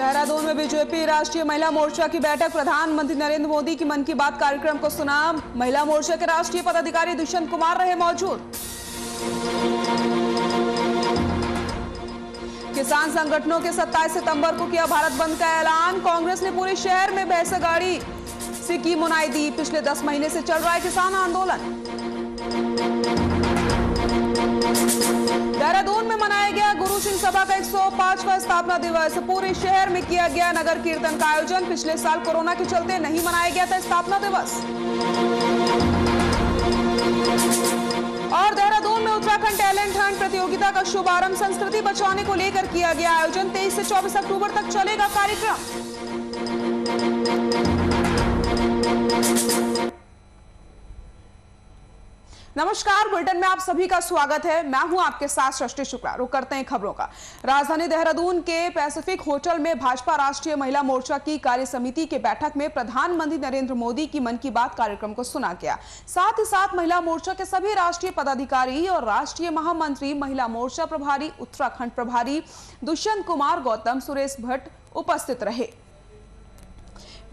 देहरादून में बीजेपी राष्ट्रीय महिला मोर्चा की बैठक। प्रधानमंत्री नरेंद्र मोदी की मन की बात कार्यक्रम को सुना। महिला मोर्चा के राष्ट्रीय पदाधिकारी दुष्यंत कुमार रहे मौजूद। किसान संगठनों के 27 सितंबर को किया भारत बंद का ऐलान। कांग्रेस ने पूरे शहर में भैंसगाड़ी से की मुनाई दी। पिछले 10 महीने से चल रहा है किसान आंदोलन। देहरादून में मनाया गया गुरु सिंह सभा का 105वां स्थापना दिवस। पूरे शहर में किया गया नगर कीर्तन का आयोजन। पिछले साल कोरोना के चलते नहीं मनाया गया था स्थापना दिवस। और देहरादून में उत्तराखंड टैलेंट हंट प्रतियोगिता का शुभारंभ संस्कृति बचाने को लेकर किया गया आयोजन। 23 से 24 अक्टूबर तक चलेगा कार्यक्रम। नमस्कार, बुलेटिन में आप सभी का स्वागत है। मैं हूं आपके साथ सृष्टि शुक्ला। रुक करते हैं खबरों का। राजधानी देहरादून के पैसिफिक होटल में भाजपा राष्ट्रीय महिला मोर्चा की कार्य समिति की बैठक में प्रधानमंत्री नरेंद्र मोदी की मन की बात कार्यक्रम को सुना गया। साथ ही साथ महिला मोर्चा के सभी राष्ट्रीय पदाधिकारी और राष्ट्रीय महामंत्री, महिला मोर्चा प्रभारी, उत्तराखंड प्रभारी दुष्यंत कुमार गौतम, सुरेश भट्ट उपस्थित रहे।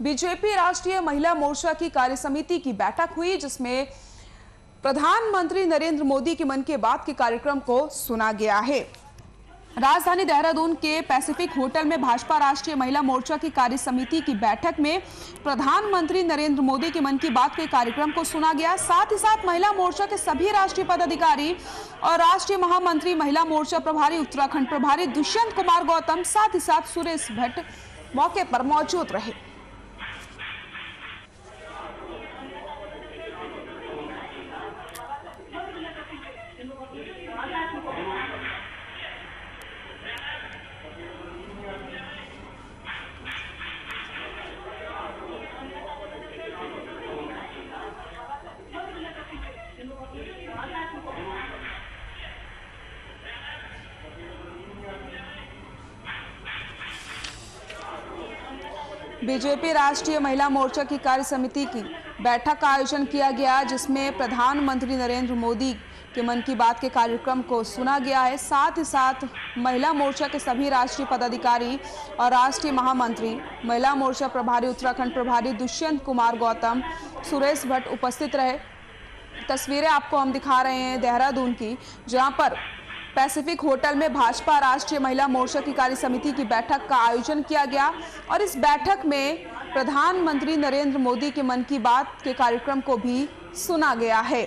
बीजेपी राष्ट्रीय महिला मोर्चा की कार्य समिति की बैठक हुई, जिसमें प्रधानमंत्री नरेंद्र मोदी की मन की बात के कार्यक्रम को सुना गया है। राजधानी देहरादून के पैसिफिक होटल में भाजपा राष्ट्रीय महिला मोर्चा की कार्य समिति की बैठक में प्रधानमंत्री नरेंद्र मोदी की मन की बात के कार्यक्रम को सुना गया। साथ ही साथ महिला मोर्चा के सभी राष्ट्रीय पदाधिकारी और राष्ट्रीय महामंत्री, महिला मोर्चा प्रभारी, उत्तराखंड प्रभारी दुष्यंत कुमार गौतम, साथ ही साथ सुरेश भट्ट मौके पर मौजूद रहे। बीजेपी राष्ट्रीय महिला मोर्चा की कार्य समिति की बैठक का आयोजन किया गया, जिसमें प्रधानमंत्री नरेंद्र मोदी के मन की बात के कार्यक्रम को सुना गया है। साथ ही साथ महिला मोर्चा के सभी राष्ट्रीय पदाधिकारी और राष्ट्रीय महामंत्री, महिला मोर्चा प्रभारी, उत्तराखंड प्रभारी दुष्यंत कुमार गौतम, सुरेश भट्ट उपस्थित रहे। तस्वीरें आपको हम दिखा रहे हैं देहरादून की, जहां पर पैसिफिक होटल में भाजपा राष्ट्रीय महिला मोर्चा की कार्य समिति की बैठक का आयोजन किया गया और इस बैठक में प्रधानमंत्री नरेंद्र मोदी के मन की बात के कार्यक्रम को भी सुना गया है।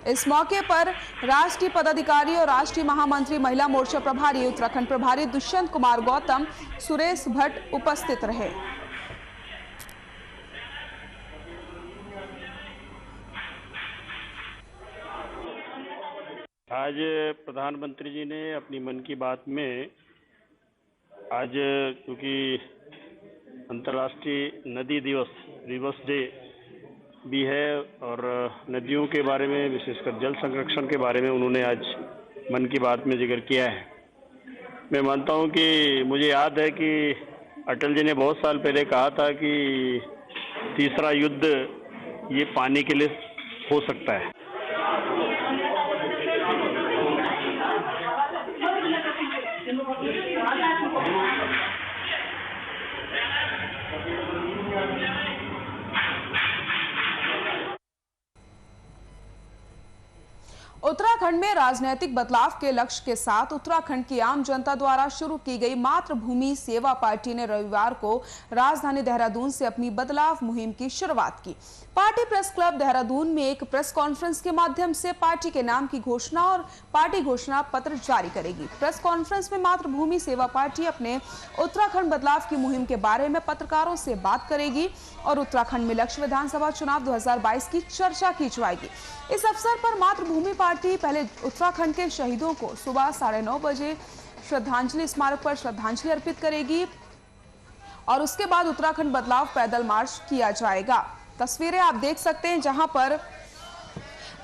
इस मौके पर राष्ट्रीय पदाधिकारी और राष्ट्रीय महामंत्री, महिला मोर्चा प्रभारी, उत्तराखंड प्रभारी दुष्यंत कुमार गौतम, सुरेश भट्ट उपस्थित रहे। आज प्रधानमंत्री जी ने अपनी मन की बात में, आज क्योंकि अंतर्राष्ट्रीय नदी दिवस, रिवर्स डे भी है और नदियों के बारे में, विशेषकर जल संरक्षण के बारे में उन्होंने आज मन की बात में जिक्र किया है। मैं मानता हूं कि मुझे याद है कि अटल जी ने बहुत साल पहले कहा था कि तीसरा युद्ध ये पानी के लिए हो सकता है। उत्तराखंड में राजनीतिक बदलाव के लक्ष्य के साथ उत्तराखंड की आम जनता द्वारा शुरू की गई मातृभूमि सेवा पार्टी ने रविवार को राजधानी देहरादून से अपनी बदलाव मुहिम की शुरुआत की। पार्टी प्रेस क्लब देहरादून में एक प्रेस कॉन्फ्रेंस के माध्यम से पार्टी के नाम की घोषणा और पार्टी घोषणा पत्र जारी करेगी। प्रेस कॉन्फ्रेंस में मातृभूमि सेवा पार्टी अपने उत्तराखंड बदलाव की मुहिम के बारे में पत्रकारों से बात करेगी और उत्तराखंड में लक्ष्य विधानसभा चुनाव 2022 की चर्चा की जाएगी। इस अवसर पर मातृभूमि पार्टी पहले उत्तराखंड के शहीदों को सुबह 9:30 बजे श्रद्धांजलि स्मारक पर श्रद्धांजलि अर्पित करेगी और उसके बाद उत्तराखंड बदलाव पैदल मार्च किया जाएगा। तस्वीरें आप देख सकते हैं, जहां पर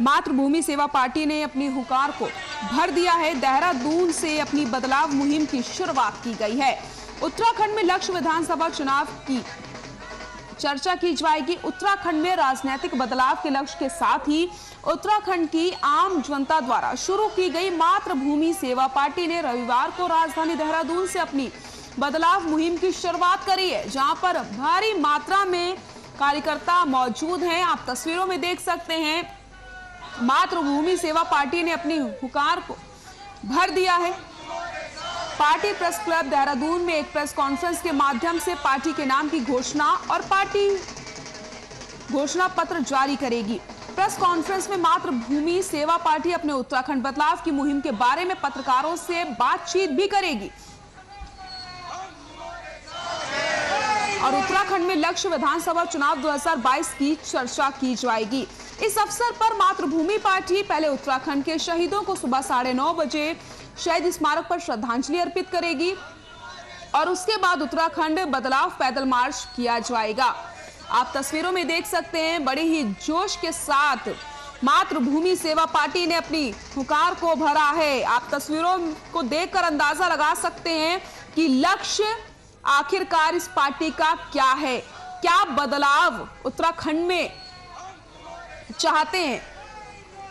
मातृभूमि सेवा पार्टी ने अपनी हुंकार को भर दिया है। देहरादून से अपनी बदलाव मुहिम की शुरुआत की गई है। उत्तराखंड में लक्ष्य विधानसभा चुनाव की चर्चा की जाएगी। उत्तराखंड में राजनीतिक बदलाव के लक्ष्य के साथ ही उत्तराखंड की आम जनता द्वारा शुरू की गई मातृभूमि सेवा पार्टी ने रविवार को राजधानी देहरादून से अपनी बदलाव मुहिम की शुरुआत करी है, जहां पर भारी मात्रा में कार्यकर्ता मौजूद हैं। आप तस्वीरों में देख सकते हैं, मातृभूमि सेवा पार्टी ने अपनी हुकार को भर दिया है। पार्टी प्रेस क्लब देहरादून में एक प्रेस कॉन्फ्रेंस के माध्यम से पार्टी के नाम की घोषणा और पार्टी घोषणा पत्र जारी करेगी। प्रेस कॉन्फ्रेंस में मातृभूमि सेवा पार्टी अपने उत्तराखंड बदलाव की मुहिम के बारे में पत्रकारों से बातचीत भी करेगी और उत्तराखंड में लक्ष्य विधानसभा चुनाव 2022 की चर्चा की जाएगी। इस अवसर पर मातृभूमि पार्टी पहले उत्तराखंड के शहीदों को सुबह 9:30 बजे शहीद स्मारक पर श्रद्धांजलि अर्पित करेगी और उसके बाद उत्तराखंड बदलाव पैदल मार्च किया जाएगा। आप तस्वीरों में देख सकते हैं, बड़े ही जोश के साथ मातृभूमि सेवा पार्टी ने अपनी हुकार को भरा है। आप तस्वीरों को देखकर अंदाजा लगा सकते हैं कि लक्ष्य आखिरकार इस पार्टी का क्या है, क्या बदलाव उत्तराखंड में चाहते हैं।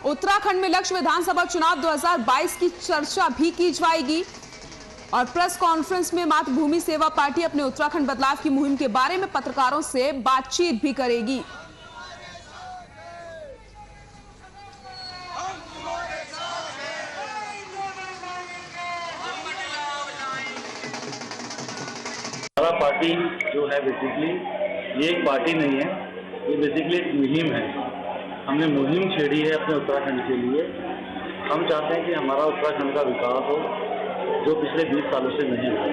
उत्तराखंड में लक्ष्य विधानसभा चुनाव 2022 की चर्चा भी की जाएगी और प्रेस कॉन्फ्रेंस में मातृभूमि सेवा पार्टी अपने उत्तराखंड बदलाव की मुहिम के बारे में पत्रकारों से बातचीत भी करेगी। हमारा पार्टी जो है बेसिकली ये एक पार्टी नहीं है, ये बेसिकली एक मुहिम है। हमने मुहिम छेड़ी है अपने उत्तराखंड के लिए। हम चाहते हैं कि हमारा उत्तराखंड का विकास हो जो पिछले 20 सालों से नहीं हुआ।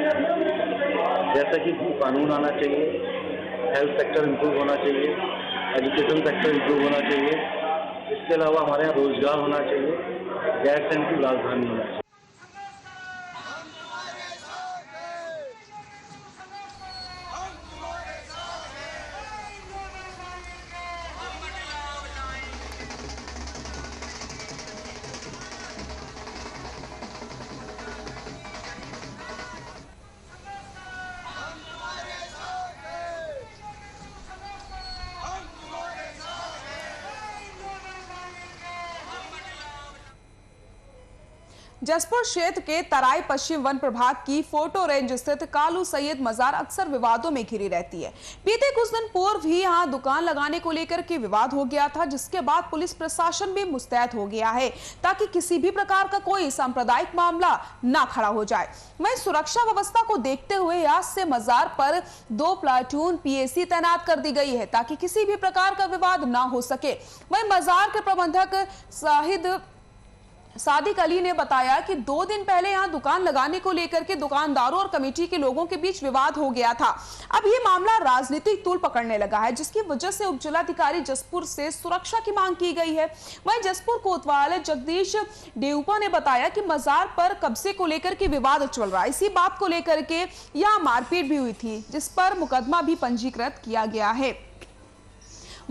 जैसा कि कानून आना चाहिए, हेल्थ सेक्टर इम्प्रूव होना चाहिए, एजुकेशन सेक्टर इम्प्रूव होना चाहिए, इसके अलावा हमारे यहाँ रोजगार होना चाहिए, गैर सैन्य की राजधानी होना चाहिए। जसपुर क्षेत्र के तराई पश्चिम वन प्रभाग की फोटो रेंज स्थित कालू सैयद मजार अक्सर विवादों में घिरी रहती है। बीते कुछ दिन पूर्व ही यहां दुकान लगाने को लेकर के विवाद हो गया था, जिसके बाद पुलिस प्रशासन भी मुस्तैद हो गया है ताकि किसी भी प्रकार का कोई सांप्रदायिक मामला ना खड़ा हो जाए। वहीं सुरक्षा व्यवस्था को देखते हुए आज से मजार पर 2 प्लाटून पीएसी तैनात कर दी गई है ताकि किसी भी प्रकार का विवाद ना हो सके। वहीं मजार के प्रबंधक सादिक अली ने बताया कि 2 दिन पहले यहां दुकान लगाने को लेकर के दुकानदारों और कमेटी के लोगों के बीच विवाद हो गया था। अब ये मामला राजनीतिक तूल पकड़ने लगा है, जिसकी वजह से उपजिलाधिकारी जसपुर से सुरक्षा की मांग की गई है। वहीं जसपुर कोतवाल जगदीश डेऊपा ने बताया कि मजार पर कब्जे को लेकर के विवाद चल रहा है। इसी बात को लेकर के यहाँ मारपीट भी हुई थी, जिस पर मुकदमा भी पंजीकृत किया गया है।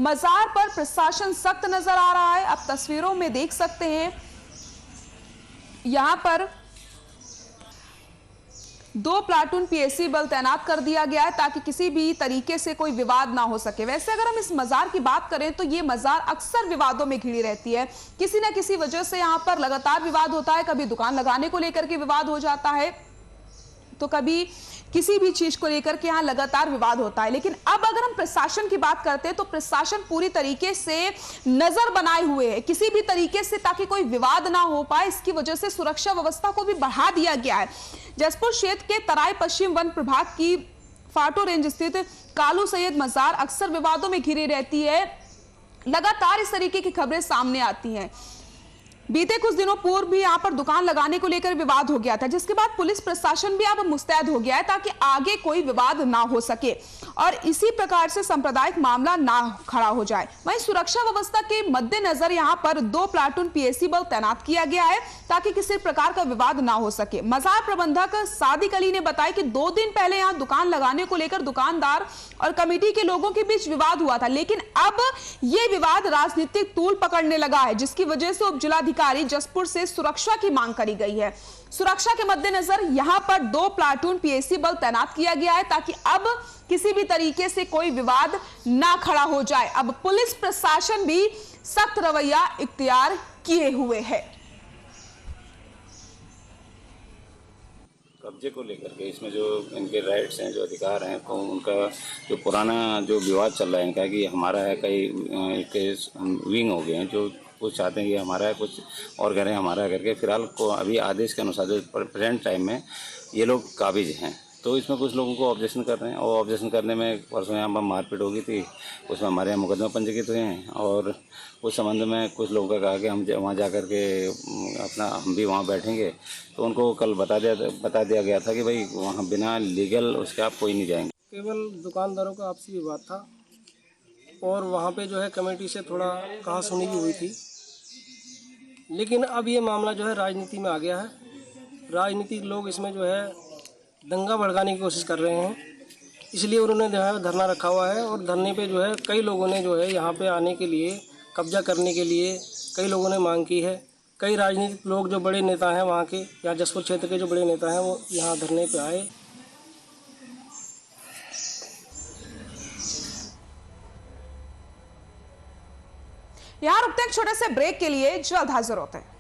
मजार पर प्रशासन सख्त नजर आ रहा है। आप तस्वीरों में देख सकते हैं, यहां पर 2 प्लाटून पीएसी बल तैनात कर दिया गया है ताकि किसी भी तरीके से कोई विवाद ना हो सके। वैसे अगर हम इस मजार की बात करें तो ये मजार अक्सर विवादों में घिरी रहती है। किसी न किसी वजह से यहां पर लगातार विवाद होता है। कभी दुकान लगाने को लेकर के विवाद हो जाता है, तो कभी किसी भी चीज को लेकर के यहाँ लगातार विवाद होता है। लेकिन अब अगर हम प्रशासन की बात करते हैं तो प्रशासन पूरी तरीके से नजर बनाए हुए है किसी भी तरीके से, ताकि कोई विवाद ना हो पाए। इसकी वजह से सुरक्षा व्यवस्था को भी बढ़ा दिया गया है। जसपुर क्षेत्र के तराई पश्चिम वन प्रभाग की फाटो रेंज स्थित कालू सैयद मजार अक्सर विवादों में घिरी रहती है। लगातार इस तरीके की खबरें सामने आती हैं। बीते कुछ दिनों पूर्व भी यहां पर दुकान लगाने को लेकर विवाद हो गया था, जिसके बाद पुलिस प्रशासन भी अब मुस्तैद हो गया है ताकि आगे कोई विवाद ना हो सके और इसी प्रकार से सांप्रदायिक मामला ना खड़ा हो जाए। वहीं सुरक्षा व्यवस्था के मद्देनजर यहां पर 2 प्लाटून पीएसी बल तैनात किया गया है ताकि किसी प्रकार का विवाद ना हो सके। मजार प्रबंधक सादिक अली ने बताया कि 2 दिन पहले यहां दुकान लगाने को लेकर दुकानदार और कमेटी के लोगों के बीच विवाद हुआ था, लेकिन अब यह विवाद राजनीतिक तूल पकड़ने लगा है, जिसकी वजह से उपजिलाधिकारी जसपुर से सुरक्षा की मांग करी गई है। सुरक्षा के मद्देनजर यहां पर 2 प्लाटून पीएसी बल तैनात किया गया है ताकि अब किसी भी तरीके से कोई विवाद ना खड़ा हो जाए। अब पुलिस प्रशासन भी सख्त रवैया इख्तियार किए हुए है। कब्जे को लेकर के इसमें जो इनके राइट्स हैं, जो अधिकार हैं, तो उनका जो पुराना जो विवाद चल रहा है इनका कि हमारा है, कई विंग हो गए हैं जो कुछ चाहते हैं कि हमारा है, कुछ और कह रहे हैं हमारा है करके। फिलहाल को अभी आदेश के अनुसार जो प्रेजेंट टाइम में ये लोग काबिज हैं, तो इसमें कुछ लोगों को ऑब्जेक्शन कर रहे हैं और ऑब्जेक्शन करने में परसों यहाँ पर मारपीट हो गई थी, उसमें हमारे यहाँ मुकदमा पंजीकृत हुए हैं और उस संबंध में कुछ लोगों का कहा कि हम वहाँ जा कर के अपना हम भी वहाँ बैठेंगे। तो उनको कल बता दिया गया था कि भाई वहाँ बिना लीगल उसके आप कोई नहीं जाएंगे। केवल दुकानदारों का आपसी विवाद था और वहाँ पे जो है कमेटी से थोड़ा कहा सुनी भी हुई थी, लेकिन अब ये मामला जो है राजनीति में आ गया है। राजनीतिक लोग इसमें जो है दंगा भड़काने की कोशिश कर रहे हैं, इसलिए उन्होंने जो है धरना रखा हुआ है और धरने पे जो है कई लोगों ने जो है यहाँ पे आने के लिए, कब्जा करने के लिए कई लोगों ने मांग की है। कई राजनीतिक लोग जो बड़े नेता हैं वहाँ के, या जसपुर क्षेत्र के जो बड़े नेता हैं वो यहाँ धरने पे आए। यहाँ रुकते हैं एक छोटे से ब्रेक के लिए, जल्द हाजिर होते हैं।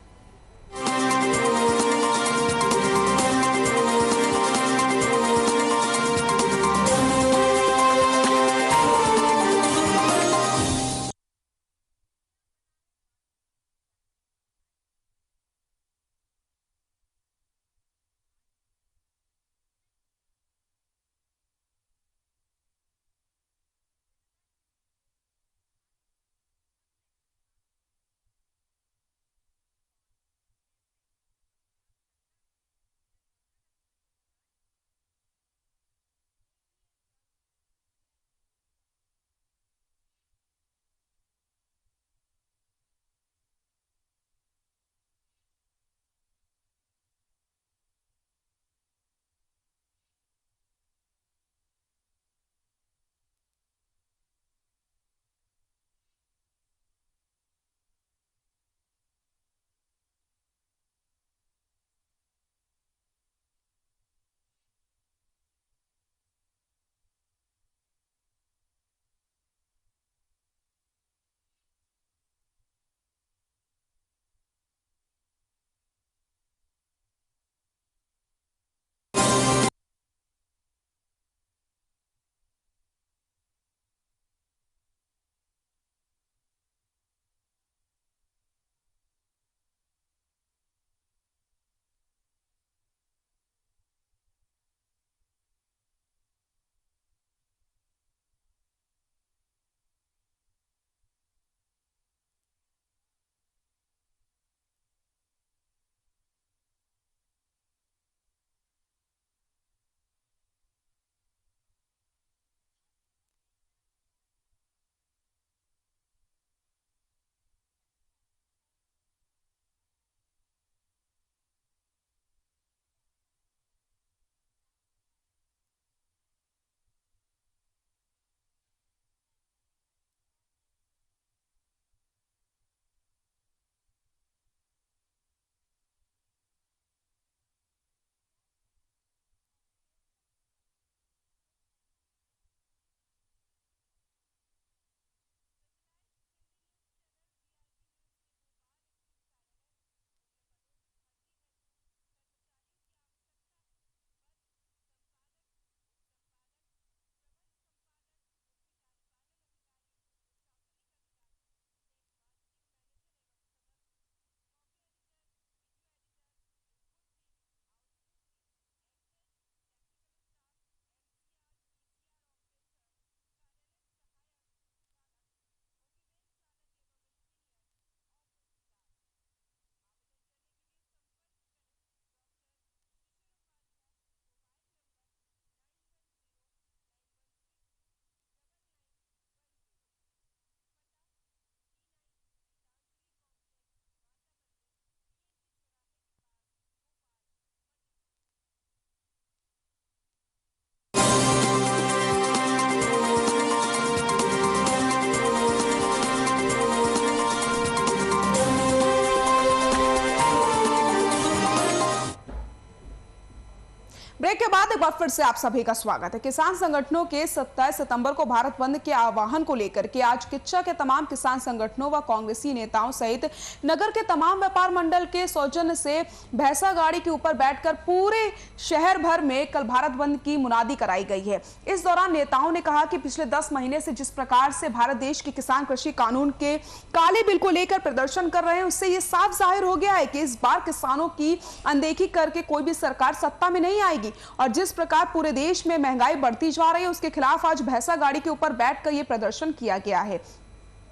ब्रेक के बाद एक बार फिर से आप सभी का स्वागत है। किसान संगठनों के 27 सितंबर को भारत बंद के आह्वान को लेकर के आज किच्चा के तमाम किसान संगठनों व कांग्रेसी नेताओं सहित नगर के तमाम व्यापार मंडल के सौजन्य से भैंसा गाड़ी के ऊपर बैठकर पूरे शहर भर में कल भारत बंद की मुनादी कराई गई है। इस दौरान नेताओं ने कहा कि पिछले 10 महीने से जिस प्रकार से भारत देश के किसान कृषि कानून के काले बिल को लेकर प्रदर्शन कर रहे हैं, उससे ये साफ जाहिर हो गया है कि इस बार किसानों की अनदेखी करके कोई भी सरकार सत्ता में नहीं आएगी। और जिस प्रकार पूरे देश में महंगाई बढ़ती जा रही है, उसके खिलाफ आज भैंसा गाड़ी के ऊपर बैठकर यह प्रदर्शन किया गया है।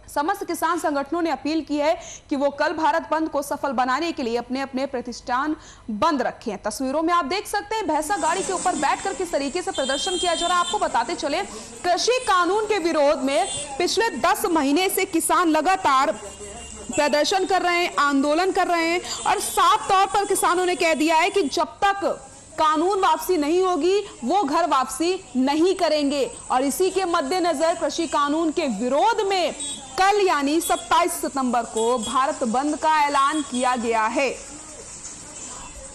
समस्त किसान संगठनों ने अपील की है कि वो कल भारत बंद को सफल बनाने के लिए अपने अपने प्रतिष्ठान बंद रखें। तस्वीरों में आप देख सकते हैं भैंसा गाड़ी के ऊपर बैठकर किस तरीके से प्रदर्शन किया जा रहा है। आपको बताते चले, कृषि कानून के विरोध में पिछले 10 महीने से किसान लगातार प्रदर्शन कर रहे हैं, आंदोलन कर रहे हैं और साफ तौर पर किसानों ने कह दिया है कि जब तक कानून वापसी नहीं होगी वो घर वापसी नहीं करेंगे। और इसी के मद्देनजर कृषि कानून के विरोध में कल यानी 27 सितंबर को भारत बंद का ऐलान किया गया है।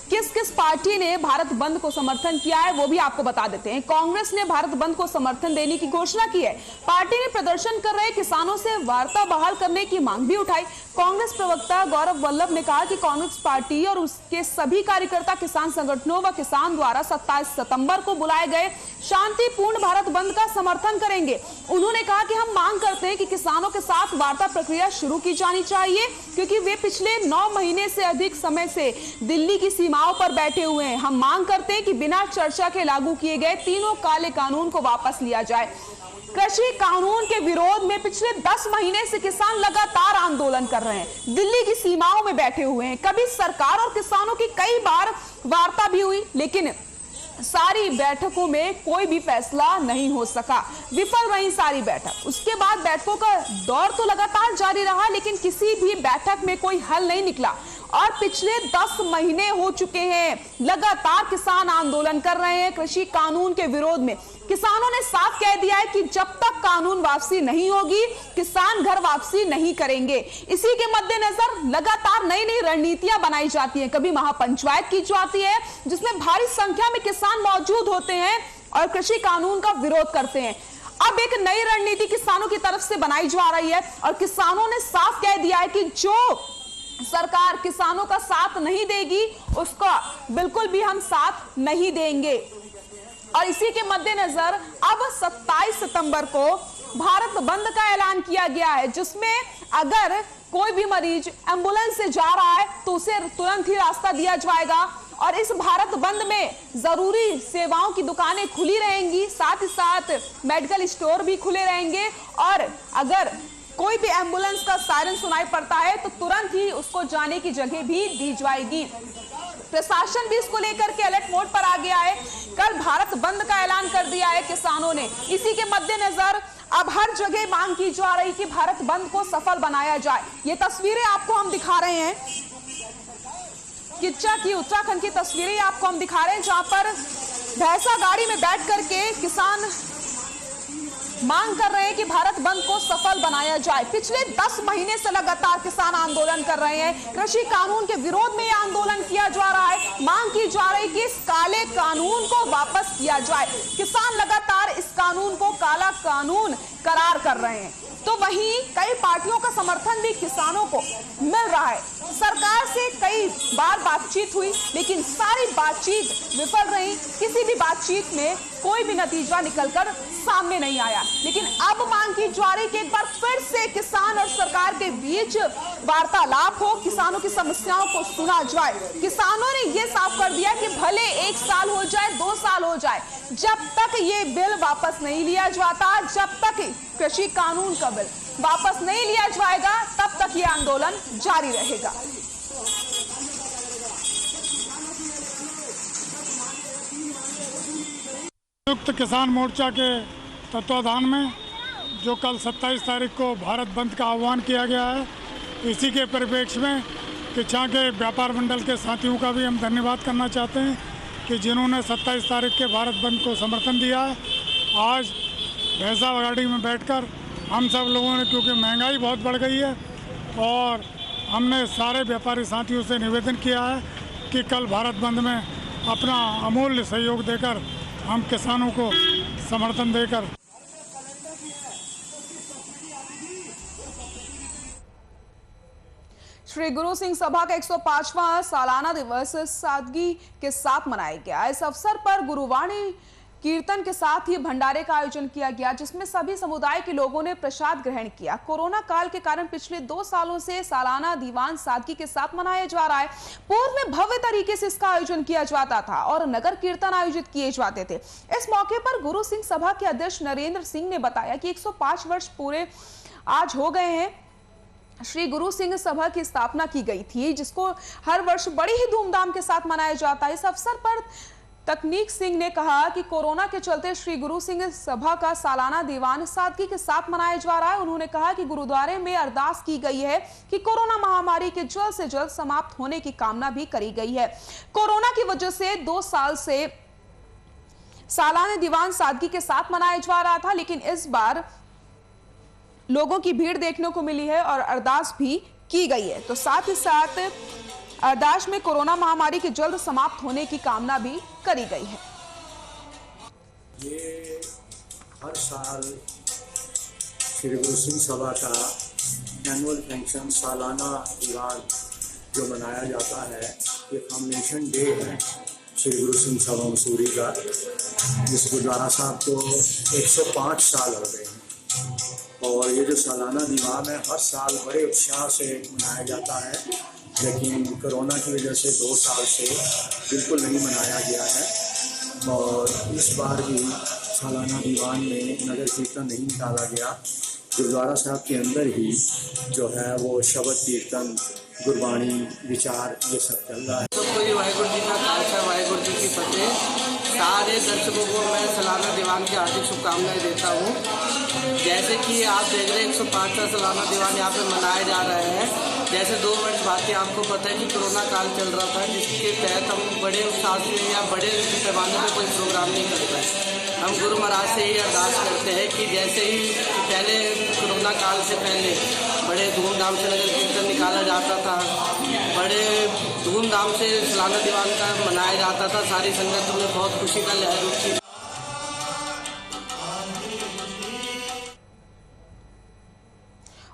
किस किस पार्टी ने भारत बंद को समर्थन किया है वो भी आपको बता देते हैं। कांग्रेस ने भारत बंद को समर्थन देने की घोषणा की है। पार्टी ने प्रदर्शन कर रहे किसानों से वार्ता बहाल करने की मांग भी उठाई। कांग्रेस प्रवक्ता गौरव वल्लभ ने कहा कि कांग्रेस पार्टी और उसके सभी कार्यकर्ता किसान संगठनों व किसान द्वारा 27 सितंबर को बुलाए गए शांतिपूर्ण भारत बंद का समर्थन करेंगे। उन्होंने कहा कि हम मांग करते हैं कि किसानों के साथ वार्ता प्रक्रिया शुरू की जानी चाहिए, क्योंकि वे पिछले 9 महीने से अधिक समय से दिल्ली की सीमाओं पर बैठे हुए हैं। हम मांग करते हैं कि बिना चर्चा के लागू किए गए तीनों काले कानून को वापस लिया जाए। कृषि कानून के विरोध में पिछले 10 महीने से किसान लगातार आंदोलन कर रहे हैं, दिल्ली की सीमाओं में बैठे हुए हैं। कभी सरकार और किसानों की कई बार वार्ता भी हुई, लेकिन सारी बैठकों में कोई भी फैसला नहीं हो सका, विफल रही सारी बैठक। उसके बाद बैठकों का दौर तो लगातार जारी रहा, लेकिन किसी भी बैठक में कोई हल नहीं निकला। और पिछले 10 महीने हो चुके हैं लगातार किसान आंदोलन कर रहे हैं कृषि कानून के विरोध में। किसानों ने साफ कह दिया है कि जब तक कानून वापसी नहीं होगी किसान घर वापसी नहीं करेंगे। इसी के मद्देनजर लगातार नई नई रणनीतियां बनाई जाती हैं। कभी महापंचायत की जाती है जिसमें भारी संख्या में किसान मौजूद होते हैं और कृषि कानून का विरोध करते हैं। अब एक नई रणनीति किसानों की तरफ से बनाई जा रही है और किसानों ने साफ कह दिया है कि जो सरकार किसानों का साथ नहीं देगी उसका बिल्कुल भी हम साथ नहीं देंगे। और इसी के मद्देनजर अब 27 सितंबर को भारत बंद का ऐलान किया गया है, जिसमें अगर कोई भी मरीज एम्बुलेंस से जा रहा है तो उसे तुरंत ही रास्ता दिया जाएगा। और इस भारत बंद में जरूरी सेवाओं की दुकानें खुली रहेंगी, साथ ही साथ मेडिकल स्टोर भी खुले रहेंगे। और अगर कोई भी एम्बुलेंस का सायरन सुनाई पड़ता है तो तुरंत ही उसको जाने की जगह भी दी जाएगी। प्रशासन भी इसको लेकर के अलर्ट मोड पर आ गया है। कल भारत बंद का ऐलान कर दिया है किसानों ने। इसी के मद्देनजर अब हर जगह मांग की जा रही कि भारत बंद को सफल बनाया जाए। ये तस्वीरें आपको हम दिखा रहे हैं, किच्चा की उत्तराखंड की तस्वीरें आपको हम दिखा रहे हैं, जहां पर भैंसा गाड़ी में बैठ करके किसान मांग कर रहे हैं कि भारत बंद को सफल बनाया जाए। पिछले 10 महीने से लगातार किसान आंदोलन कर रहे हैं। कृषि कानून के विरोध में यह आंदोलन किया जा रहा है। मांग की जा रही कि इस काले कानून को वापस किया जाए। किसान लगातार इस कानून को काला कानून करार कर रहे हैं। तो वहीं कई पार्टियों का समर्थन भी किसानों को मिल रहा है। सरकार से कई बार बातचीत हुई, लेकिन सारी बातचीत विफल रही। किसी भी बातचीत में कोई भी नतीजा निकलकर सामने नहीं आया। लेकिन अब मांग की जा रही कि एक बार फिर से किसान और सरकार के बीच वार्तालाप हो, किसानों की समस्याओं को सुना जाए। किसानों ने यह साफ कर दिया कि भले 1 साल हो जाए, 2 साल हो जाए, जब तक ये बिल वापस नहीं लिया जाता, जब तक कृषि कानून का बिल वापस नहीं लिया जाएगा, तब तक ये आंदोलन जारी रहेगा। संयुक्त किसान मोर्चा के तत्वाधान में जो कल 27 तारीख को भारत बंद का आह्वान किया गया है, इसी के परिप्रेक्ष्य में किच्चा के व्यापार मंडल के साथियों का भी हम धन्यवाद करना चाहते हैं कि जिन्होंने 27 तारीख के भारत बंद को समर्थन दिया है। आज भैंसा गाड़ी में बैठकर हम सब लोगों ने, क्योंकि महंगाई बहुत बढ़ गई है, और हमने सारे व्यापारी साथियों से निवेदन किया है कि कल भारत बंद में अपना अमूल्य सहयोग देकर हम किसानों को समर्थन देकर श्री गुरु सिंह सभा का 105वां सालाना दिवस सादगी के साथ मनाया गया। इस अवसर पर गुरुवाणी कीर्तन के साथ ही भंडारे का आयोजन किया गया, जिसमें सभी समुदाय के लोगों ने प्रसाद ग्रहण किया। कोरोना काल के कारण पिछले 2 सालों से सालाना दीवान सादगी के साथ मनाया जा रहा है। पूर्व में भव्य तरीके से इसका आयोजन किया जाता था और नगर कीर्तन आयोजित किए जाते थे। इस मौके पर गुरु सिंह सभा के अध्यक्ष नरेंद्र सिंह ने बताया कि 105 वर्ष पूरे आज हो गए हैं। श्री गुरु सिंह सभा की स्थापना की गई थी, जिसको हर वर्ष बड़ी ही धूमधाम के साथ मनाया जाता है। इस अवसर पर तकनीक सिंह ने कहा कि कोरोना के चलते श्री गुरु सिंह सभा का सालाना दीवान सादगी के साथ मनाया जा रहा है। उन्होंने कहा कि गुरुद्वारे में अरदास की गई है कि कोरोना महामारी के जल्द से जल्द समाप्त होने की कामना भी करी गई है। कोरोना की वजह से 2 साल से सालाना दीवान सादगी के साथ मनाया जा रहा था, लेकिन इस बार लोगों की भीड़ देखने को मिली है और अरदास भी की गई है। तो साथ ही साथ अरदास में कोरोना महामारी के जल्द समाप्त होने की कामना भी करी गई है। ये हर साल श्री गुरु सिंह सभा का एनुअल फंक्शन सालाना दीवान जो मनाया जाता है, ये फॉर्मेशन डे है श्री गुरु सिंह सभा मसूरी का। इस गुरुद्वारा साहब को 105 साल हो गए हैं और ये जो सालाना दीवान है हर साल बड़े उत्साह से मनाया जाता है, लेकिन कोरोना की वजह से 2 साल से बिल्कुल नहीं मनाया गया है। और इस बार भी सालाना दीवान में नगर कीर्तन नहीं निकाला गया। गुरुद्वारा साहब के अंदर ही जो है वो शब्द कीर्तन, गुरबाणी, विचार ये सब चल रहा है। सबको ये वाहिगुरू जी का खालसा, वाहिगुरू जी की फतेह। सारे दर्शकों को मैं सालाना दीवान की हार्दिक शुभकामनाएं देता हूँ। जैसे कि आप देख रहे हैं 105वां सालाना दीवान यहाँ पे मनाया जा रहा है। जैसे 2 वर्ष बाद के आपको पता है कि कोरोना काल चल रहा था, जिसके तहत हम बड़े उत्साह से या बड़े पैमाने पर कोई प्रोग्राम नहीं कर पाए। हम गुरु महाराज से ही अरदास करते हैं कि जैसे ही पहले कोरोना काल से पहले बड़े धूमधाम से नगर कीर्तन निकाला जाता था, बड़े धूमधाम से सालाना दीवान का मनाया जाता था, सारी संगत में बहुत खुशी का लहर उठी।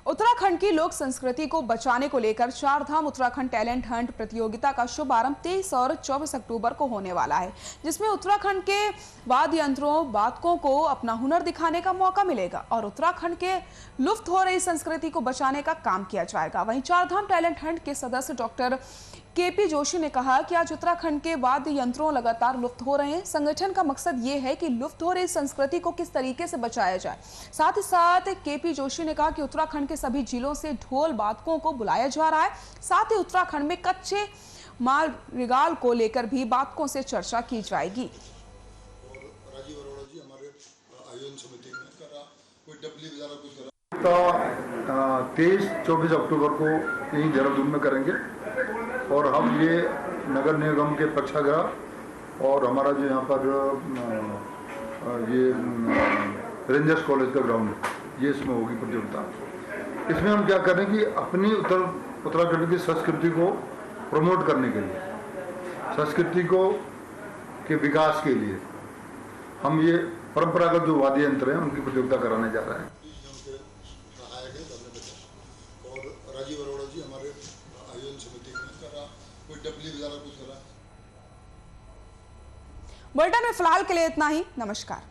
उत्तराखंड की लोक संस्कृति को बचाने को लेकर 4 धाम उत्तराखंड टैलेंट हंट प्रतियोगिता का शुभारंभ 23 और 24 अक्टूबर को होने वाला है, जिसमें उत्तराखंड के वाद्य यंत्रों वादकों को अपना हुनर दिखाने का मौका मिलेगा और उत्तराखंड के लुप्त हो रही संस्कृति को बचाने का काम किया जाएगा। वहीं 4 धाम टैलेंट हंट के सदस्य डॉक्टर केपी जोशी ने कहा कि आज उत्तराखंड के वाद्य यंत्रों लगातार लुप्त हो रहे हैं। संगठन का मकसद ये है कि लुप्त हो रही संस्कृति को किस तरीके से बचाया जाए। साथ ही साथ केपी जोशी ने कहा कि उत्तराखंड के सभी जिलों से ढोल वादकों को बुलाया जा रहा है। साथ ही उत्तराखंड में कच्चे माल रिगाल को लेकर भी वादकों से चर्चा की जाएगी। राजीव अरोड़ा जी हमारे आयोजन समिति में करा कोई डबली वगैरह कुछ करा। 23-24 अक्टूबर को यहीं देहरादून में करेंगे और हम ये नगर निगम के प्रेक्षागृह और हमारा जो यहाँ पर ये रेंजर्स कॉलेज का ग्राउंड है, ये इसमें होगी प्रतियोगिता। इसमें हम क्या करें कि अपनी उत्तराखंड की संस्कृति को प्रमोट करने के लिए, संस्कृति को के विकास के लिए हम ये परंपरागत जो वाद्य यंत्र हैं उनकी प्रतियोगिता कराने जा रहे हैं। और राजीव अरोड़ा जी हमारे आयोजन समिति में करा कोई डबली वगैरह कुछ करा। बुलेटिन में फिलहाल के लिए इतना ही। नमस्कार।